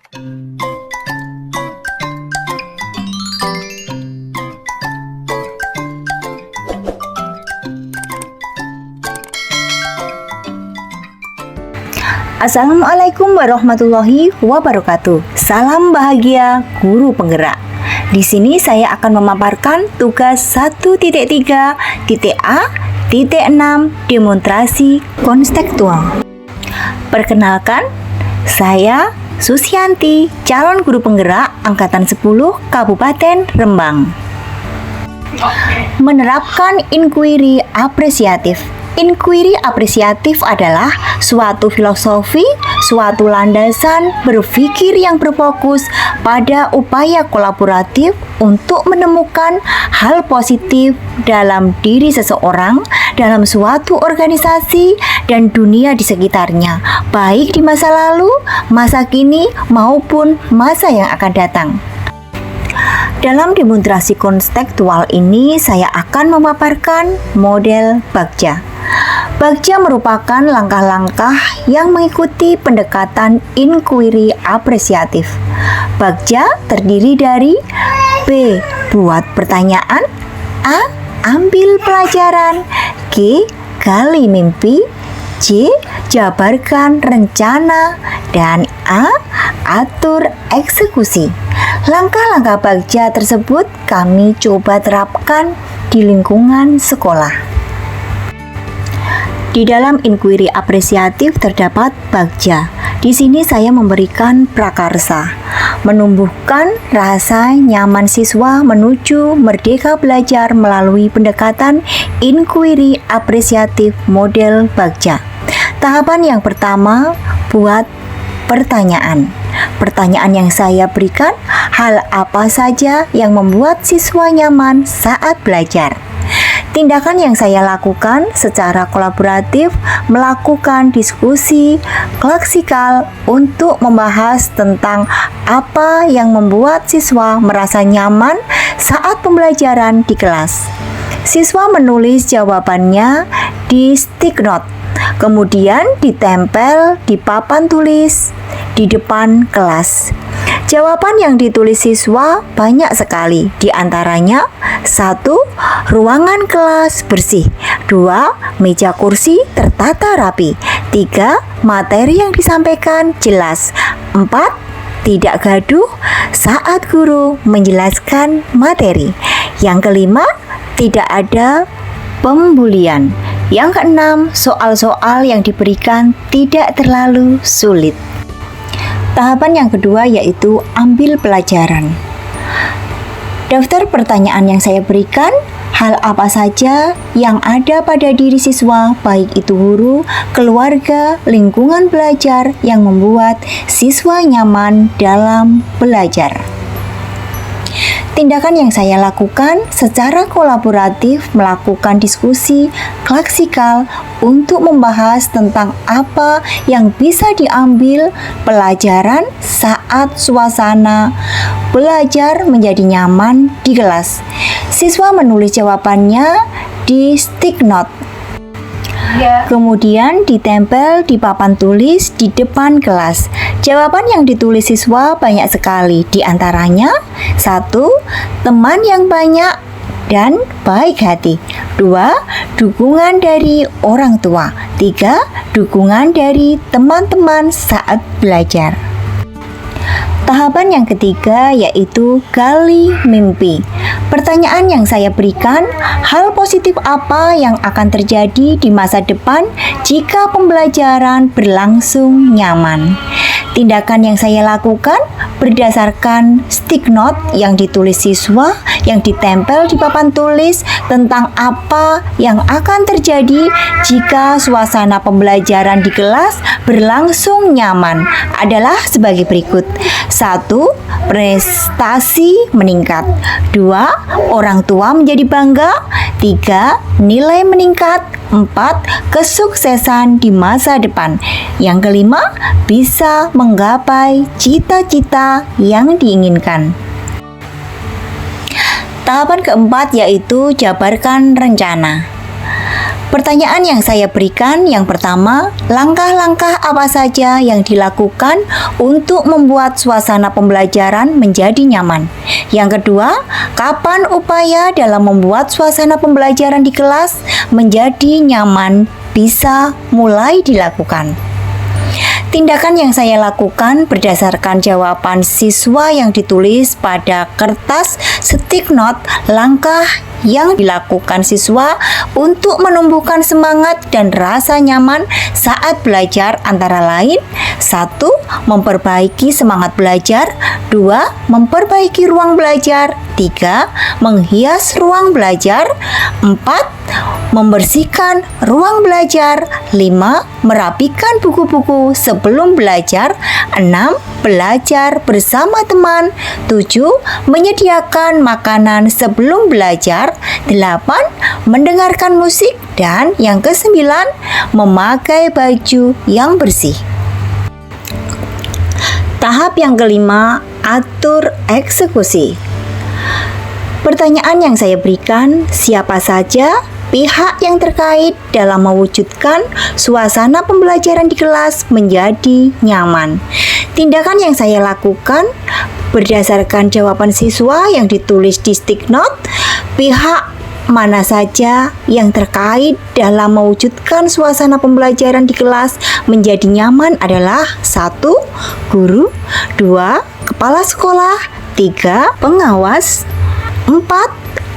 Assalamualaikum warahmatullahi wabarakatuh. Salam bahagia guru penggerak. Di sini saya akan memaparkan tugas 1.3.A.6 demonstrasi konstekstual. Perkenalkan, saya Susyanti, calon guru penggerak angkatan 10 Kabupaten Rembang. Menerapkan inquiry apresiatif. Inquiry apresiatif adalah suatu filosofi, suatu landasan berpikir yang berfokus pada upaya kolaboratif untuk menemukan hal positif dalam diri seseorang, dalam suatu organisasi, dan dunia di sekitarnya, baik di masa lalu, masa kini, maupun masa yang akan datang. Dalam demonstrasi konstekstual ini, saya akan memaparkan model Bagja. Bagja merupakan langkah-langkah yang mengikuti pendekatan inquiry apresiatif. Bagja terdiri dari B. Buat pertanyaan, A. Ambil pelajaran, G. Gali mimpi, C. Jabarkan rencana, dan A. Atur eksekusi. Langkah-langkah Bagja tersebut kami coba terapkan di lingkungan sekolah. Di dalam inquiry apresiatif terdapat Bagja. Di sini saya memberikan prakarsa, menumbuhkan rasa nyaman siswa menuju merdeka belajar melalui pendekatan inquiry apresiatif model Bagja. Tahapan yang pertama, buat pertanyaan. Pertanyaan yang saya berikan, hal apa saja yang membuat siswa nyaman saat belajar? Tindakan yang saya lakukan secara kolaboratif melakukan diskusi klaksikal untuk membahas tentang apa yang membuat siswa merasa nyaman saat pembelajaran di kelas. Siswa menulis jawabannya di stick note, kemudian ditempel di papan tulis di depan kelas. Jawaban yang ditulis siswa banyak sekali, di antaranya 1. Ruangan kelas bersih, 2. Meja kursi tertata rapi, 3. Materi yang disampaikan jelas, 4. Tidak gaduh saat guru menjelaskan materi, yang kelima, tidak ada pembulian, yang keenam, soal-soal yang diberikan tidak terlalu sulit. Tahapan yang kedua yaitu ambil pelajaran. Daftar pertanyaan yang saya berikan, hal apa saja yang ada pada diri siswa, baik itu guru, keluarga, lingkungan belajar yang membuat siswa nyaman dalam belajar. Tindakan yang saya lakukan secara kolaboratif melakukan diskusi klaksikal untuk membahas tentang apa yang bisa diambil pelajaran saat suasana belajar menjadi nyaman di kelas. Siswa menulis jawabannya di stick note, kemudian ditempel di papan tulis di depan kelas. Jawaban yang ditulis siswa banyak sekali, di antaranya 1. Teman yang banyak dan baik hati, 2. Dukungan dari orang tua, 3. Dukungan dari teman-teman saat belajar. Tahapan yang ketiga yaitu gali mimpi. Pertanyaan yang saya berikan, hal positif apa yang akan terjadi di masa depan jika pembelajaran berlangsung nyaman? Tindakan yang saya lakukan berdasarkan stick note yang ditulis siswa yang ditempel di papan tulis tentang apa yang akan terjadi jika suasana pembelajaran di kelas berlangsung nyaman adalah sebagai berikut. 1. Prestasi meningkat, 2. Orang tua menjadi bangga, 3. Nilai meningkat, 4. Kesuksesan di masa depan, yang kelima, bisa menggapai cita-cita yang diinginkan. Tahapan keempat yaitu jabarkan rencana. Pertanyaan yang saya berikan yang pertama, langkah-langkah apa saja yang dilakukan untuk membuat suasana pembelajaran menjadi nyaman? Yang kedua, kapan upaya dalam membuat suasana pembelajaran di kelas menjadi nyaman bisa mulai dilakukan? Tindakan yang saya lakukan berdasarkan jawaban siswa yang ditulis pada kertas stick note. Langkah yang dilakukan siswa untuk menumbuhkan semangat dan rasa nyaman saat belajar antara lain: 1. Memperbaiki semangat belajar. 2. Memperbaiki ruang belajar. 3. Menghias ruang belajar. 4. Membersihkan ruang belajar. 5. Merapikan buku-buku sebelum belajar. 6. Belajar bersama teman. 7. Menyediakan makanan sebelum belajar. 8. Mendengarkan musik. Dan yang ke-9, memakai baju yang bersih. Tahap yang kelima, atur eksekusi. Pertanyaan yang saya berikan, siapa saja pihak yang terkait dalam mewujudkan suasana pembelajaran di kelas menjadi nyaman? Tindakan yang saya lakukan berdasarkan jawaban siswa yang ditulis di stick note. Pihak mana saja yang terkait dalam mewujudkan suasana pembelajaran di kelas menjadi nyaman adalah: 1. Guru. 2. Kepala sekolah. 3. Pengawas. 4.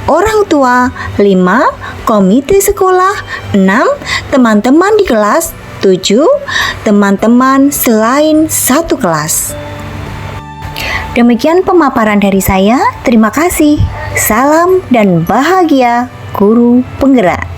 Orang tua. 5. Komite sekolah. 6. Teman-teman di kelas. 7. Teman-teman selain satu kelas. Demikian pemaparan dari saya. Terima kasih. Salam dan bahagia, guru penggerak.